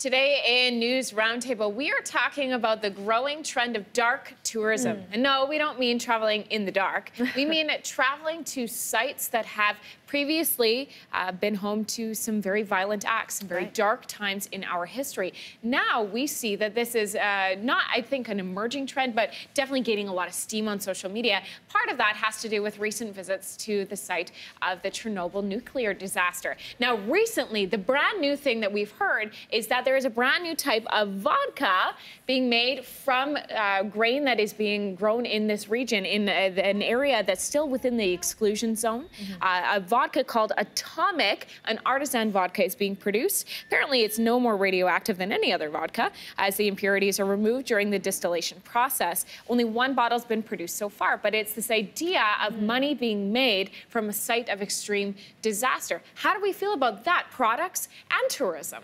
Today in News Roundtable, we are talking about the growing trend of dark tourism. And no, we don't mean traveling in the dark. We mean traveling to sites that have previously been home to some very violent acts, some very dark times in our history. Now we see that this is not, I think, an emerging trend, but definitely gaining a lot of steam on social media. Part of that has to do with recent visits to the site of the Chernobyl nuclear disaster. Now, recently, the brand new thing that we've heard is that there is a brand new type of vodka being made from grain that is being grown in this region, in an area that's still within the exclusion zone. A vodka called Atomic, an artisan vodka, is being produced. Apparently, it's no more radioactive than any other vodka, as the impurities are removed during the distillation process. Only one bottle's been produced so far, but it's this idea of money being made from a site of extreme disaster. How do we feel about that, products and tourism?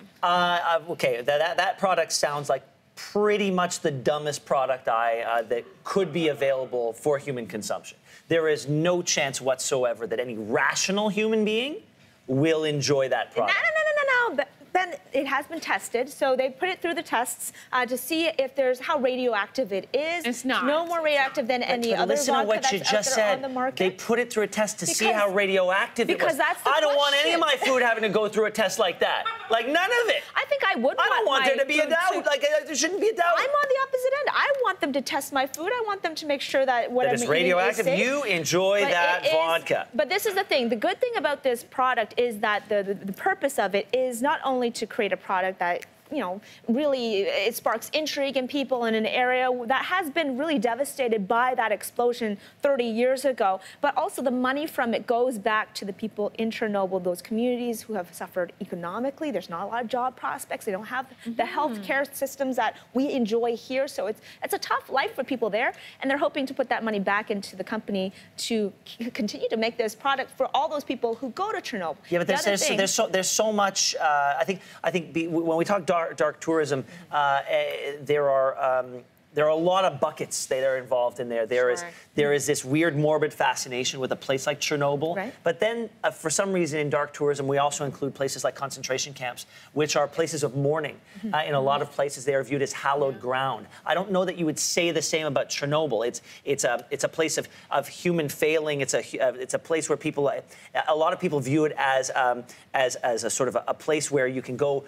Okay, that product sounds like pretty much the dumbest product that could be available for human consumption. There is no chance whatsoever that any rational human being will enjoy that product. No. Ben, it has been tested, so they put it through the tests to see if there's how radioactive it is. It's not. No more radioactive than any other listen to vodka what you that's just out there said. on the market. They put it through a test to see how radioactive it was. Because that's the I don't want any of question. my food having to go through a test like that. Like, none of it. I think I would I don't want there to be a food doubt. Like, there shouldn't be a doubt. I'm on the opposite end. I want them to test my food. I want them to make sure that what That I'm it's eating radioactive. is safe. You enjoy that vodka. But this is the thing. The good thing about this product is that the purpose of it is not only to create a product that, you know, really it sparks intrigue in people in an area that has been really devastated by that explosion 30 years ago. But also the money from it goes back to the people in Chernobyl, those communities who have suffered economically. There's not a lot of job prospects. They don't have the health care systems that we enjoy here. So it's a tough life for people there. And they're hoping to put that money back into the company to continue to make this product for all those people who go to Chernobyl. Yeah, but there's so much. I think when we talk dark tourism, there are a lot of buckets that are involved in there. There is this weird morbid fascination with a place like Chernobyl. But then, for some reason, in dark tourism, we also include places like concentration camps, which are places of mourning. In a lot of places, they are viewed as hallowed ground. I don't know that you would say the same about Chernobyl. It's a place of human failing. It's a place where people, a lot of people view it as a sort of a place where you can go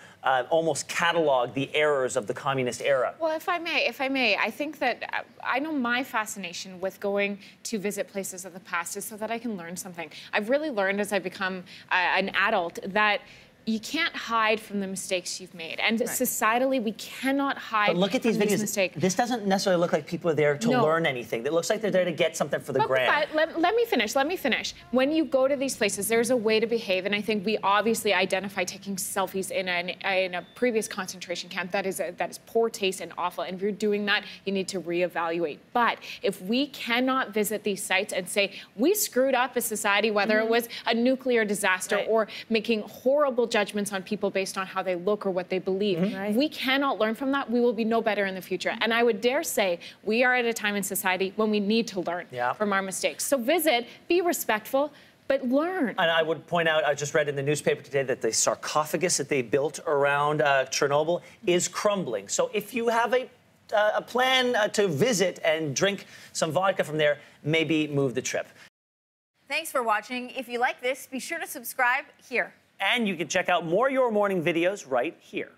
almost catalog the errors of the communist era. Well, if I may, I think that I know my fascination with going to visit places of the past is so that I can learn something. I've really learned as I become an adult that you can't hide from the mistakes you've made. And societally, we cannot hide But look at these from videos. mistakes. This doesn't necessarily look like people are there to learn anything. It looks like they're there to get something for the gram. But let me finish. When you go to these places, there's a way to behave. And I think we obviously identify taking selfies in a previous concentration camp. That is poor taste and awful. And if you're doing that, you need to reevaluate. But if we cannot visit these sites and say, we screwed up as society, whether it was a nuclear disaster or making horrible judgments on people based on how they look or what they believe. If we cannot learn from that, we will be no better in the future. And I would dare say we are at a time in society when we need to learn from our mistakes. So visit, be respectful, but learn. And I would point out, I just read in the newspaper today that the sarcophagus that they built around Chernobyl is crumbling. So if you have a plan to visit and drink some vodka from there, maybe move the trip. Thanks for watching. If you like this, be sure to subscribe here. And you can check out more Your Morning videos right here.